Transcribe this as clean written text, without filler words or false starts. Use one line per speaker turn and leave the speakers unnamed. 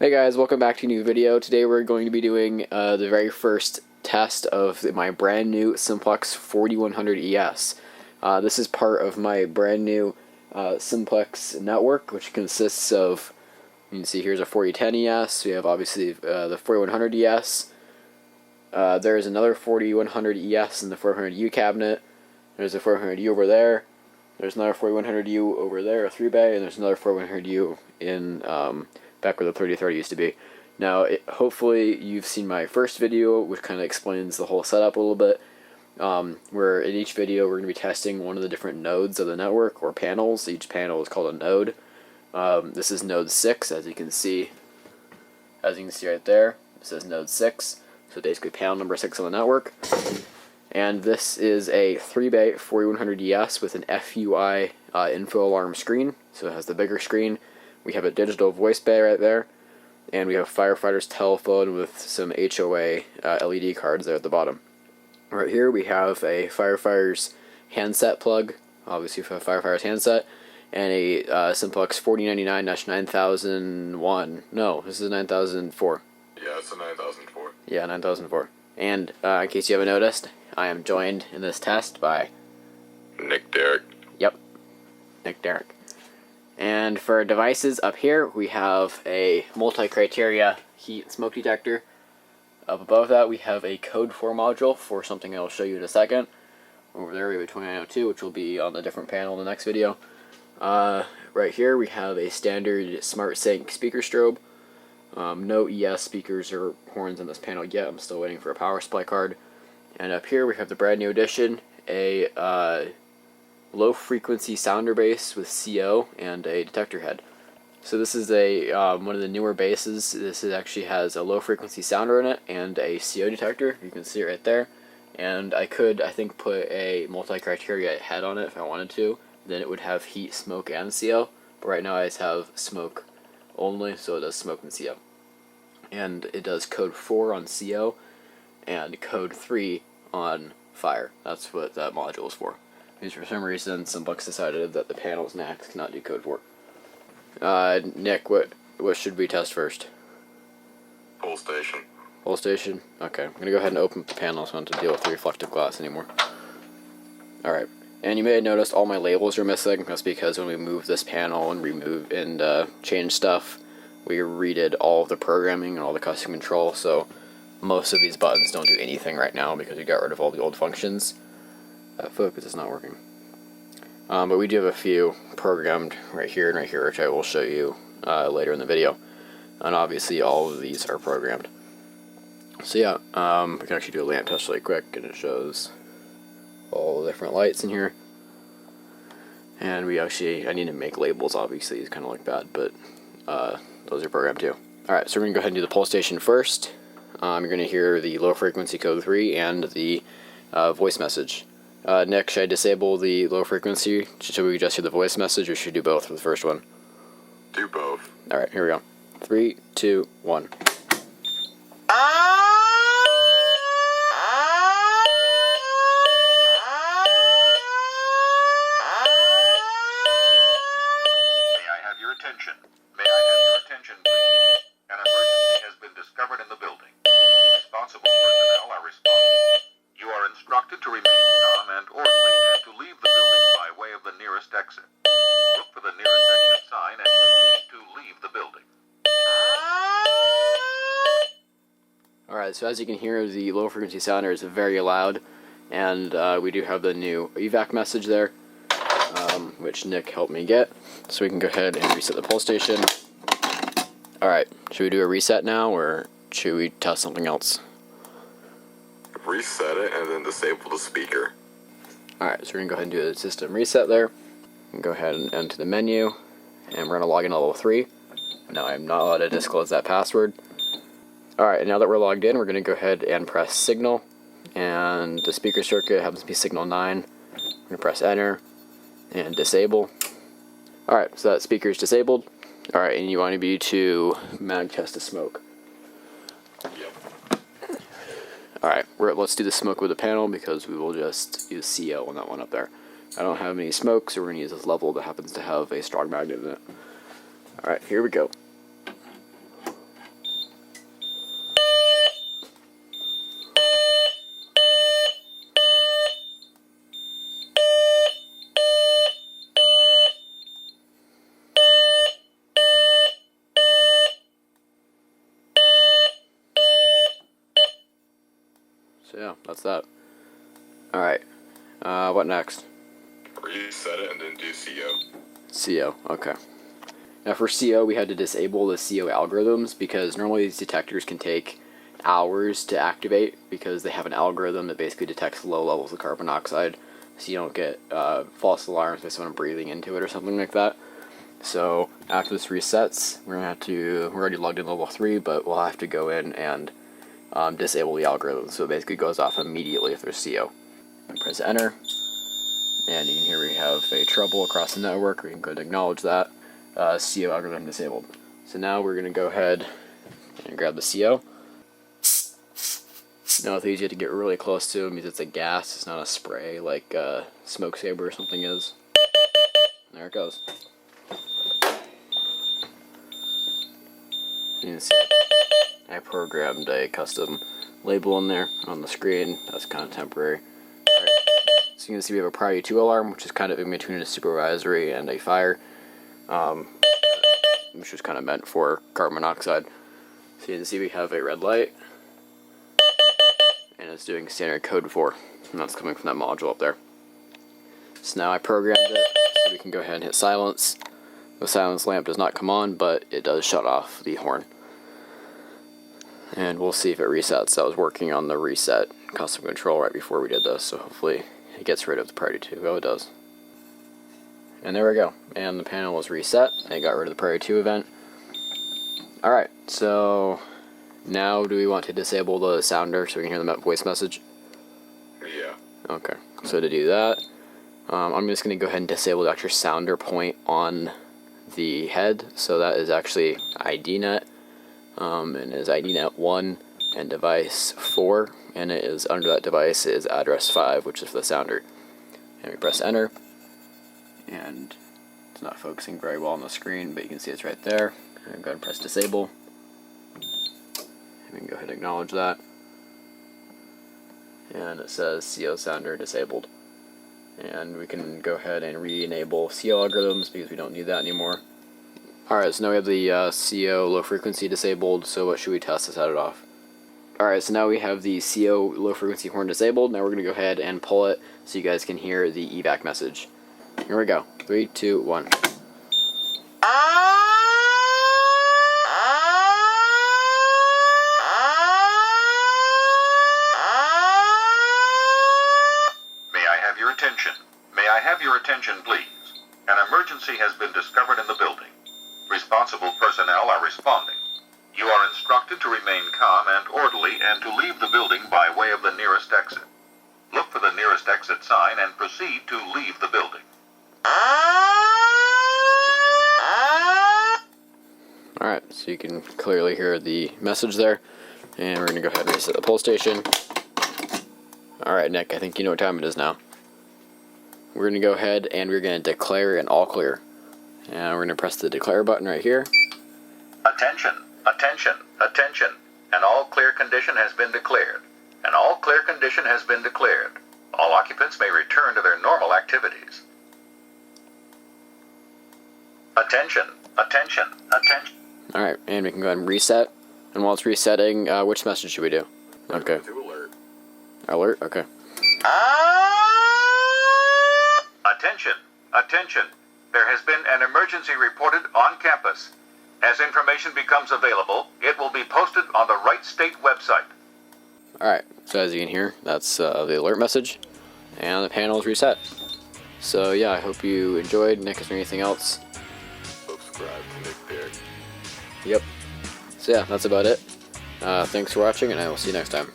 Hey guys, welcome back to a new video. Today we're going to be doing the very first test of my brand new Simplex 4100 ES. This is part of my brand new Simplex network, which consists of, you can see here's a 4010 ES, we have obviously the 4100 ES, there's another 4100 ES in the 400U cabinet, there's a 400U over there, there's another 4100U over there, a 3-bay, and there's another 4100U in back where the 3030 used to be. Now, hopefully you've seen my first video, which kind of explains the whole setup a little bit, where in each video we're going to be testing one of the different nodes of the network, or panels. Each panel is called a node. This is node 6, as you can see right there. It says node 6, so basically panel number 6 on the network. And this is a 3-bay 4100 ES with an FUI info alarm screen, so it has the bigger screen. We have a digital voice bay right there, and we have firefighter's telephone with some HOA LED cards there at the bottom. Right here we have a firefighter's handset plug, obviously for a firefighter's handset, and a Simplex 4099-9001. No, this is 9004.
Yeah, it's a 9004.
Yeah, 9004. And in case you haven't noticed, I am joined in this test by
Nick Derrick.
Yep, Nick Derrick. And for devices up here, we have a multi-criteria heat and smoke detector. Up above that, we have a Code-4 module for something I'll show you in a second. Over there, we have a 2902, which will be on a different panel in the next video. Right here, we have a standard Smart Sync speaker strobe. No ES speakers or horns on this panel yet. I'm still waiting for a power supply card. And up here, we have the brand new addition, a low frequency sounder base with CO and a detector head. So this is a one of the newer bases. This actually has a low frequency sounder in it and a CO detector. You can see it right there. And I could, I think, put a multi-criteria head on it if I wanted to. Then it would have heat, smoke, and CO. But right now I just have smoke only, so it does smoke and CO. And it does code 4 on CO and code 3 on fire. That's what that module is for. Because for some reason, Simplex decided that the panels NACs cannot do code 4. Nick, what should we test first?
Pull station.
Pull station? Okay, I'm going to go ahead and open the panel so I don't have to deal with the reflective glass anymore. Alright, and you may have noticed all my labels are missing. That's because when we move this panel and remove and change stuff, we redid all of the programming and all the custom control, so most of these buttons don't do anything right now because we got rid of all the old functions. Focus is not working. But we do have a few programmed right here and right here, which I will show you later in the video. And obviously all of these are programmed. So yeah, we can actually do a lamp test really quick, and it shows all the different lights in here. And we actually, I need to make labels, obviously, it's kind of like that, but those are programmed too. Alright, so we're going to go ahead and do the pull station first. You're going to hear the low frequency code 3 and the voice message. Nick, should I disable the low frequency? Should we just hear the voice message, or should we do both for the first one?
Do both.
Alright, here we go. 3, 2, 1.
May I have your attention? May I have your attention, please? An emergency has been discovered in the building. Responsible personnel are responding. You are instructed to remain calm and orderly and to leave the building by way of the nearest exit. Look for the nearest exit sign and proceed to leave the building.
Alright, so as you can hear, the low frequency sounder is very loud, and we do have the new evac message there, which Nick helped me get. So we can go ahead and reset the pull station. Alright, should we do a reset now, or should we test something else?
Reset it and then disable the speaker.
Alright, so we're going to go ahead and do the system reset there. And go ahead and enter the menu, and we're going to log in to level 3. Now I'm not allowed to disclose that password. Alright, now that we're logged in, we're going to go ahead and press signal, and the speaker circuit happens to be signal 9. We're going to press enter, and disable. Alright, so that speaker is disabled. Alright, and you want to be to mag test the smoke.
Yep.
Alright, let's do the smoke with the panel, because we will just use CO on that one up there. I don't have any smoke, so we're going to use this level that happens to have a strong magnet in it. Alright, here we go. yeah, that's that. Alright, what next?
Reset it and then do CO.
CO, okay. Now for CO, we had to disable the CO algorithms because normally these detectors can take hours to activate because they have an algorithm that basically detects low levels of carbon monoxide, so you don't get false alarms by someone breathing into it or something like that. So after this resets, we're already logged in level 3, but we'll have to go in and disable the algorithm, so it basically goes off immediately if there's CO. And press enter, and you can hear we have a trouble across the network. We can go ahead and acknowledge that. CO algorithm disabled. So now we're going to go ahead and grab the CO. Now it's easy to get really close to it because it's a gas, it's not a spray like smoke saber or something is. There it goes. You can see I programmed a custom label in there on the screen. That's kind of temporary. Alright, so you can see we have a priority 2 alarm, which is kind of in between a supervisory and a fire, which is kind of meant for carbon monoxide. So you can see we have a red light, and it's doing standard Code-4, and that's coming from that module up there. So now I programmed it, so we can go ahead and hit silence. The silence lamp does not come on, but it does shut off the horn. And we'll see if it resets. I was working on the reset custom control right before we did this, so hopefully it gets rid of the priority 2. Oh, it does. And there we go. And the panel was reset, and it got rid of the priority 2 event. Alright, so now do we want to disable the sounder so we can hear the voice message?
Yeah.
Okay, so to do that, I'm just going to go ahead and disable the extra sounder point on the head. So that is actually IDNet, and it is IDNet 1 and device 4, and it is under that device is address 5, which is for the sounder. And we press enter, and it's not focusing very well on the screen, but you can see it's right there. And go ahead and press disable, and we can go ahead and acknowledge that. And it says CO sounder disabled. And we can go ahead and re-enable CO algorithms because we don't need that anymore. Alright, so now we have the CO low frequency disabled, so what should we test to set it off? Alright, so now we have the CO low frequency horn disabled. Now we're going to go ahead and pull it so you guys can hear the evac message. Here we go. 3, 2, 1.
May I have your attention, please? An emergency has been discovered in the building. Responsible personnel are responding. You are instructed to remain calm and orderly and to leave the building by way of the nearest exit. Look for the nearest exit sign and proceed to leave the building.
Alright, so you can clearly hear the message there. And we're going to go ahead and reset the pull station. Alright, Nick, I think you know what time it is now. We're going to go ahead and we're going to declare an all clear. And we're going to press the declare button right here.
Attention, attention, attention. An all clear condition has been declared. An all clear condition has been declared. All occupants may return to their normal activities. Attention, attention, attention.
Alright, and we can go ahead and reset. And while it's resetting, which message should we do? Okay.
Do alert.
Alert? Okay.
Attention, attention. There has been an emergency reported on campus. As information becomes available, it will be posted on the Wright State website.
Alright, so as you can hear, that's the alert message. And the panel is reset. So yeah, I hope you enjoyed. Nick, is there anything else?
Subscribe to Nick Beard.
Yep. So yeah, that's about it. Thanks for watching, and I will see you next time.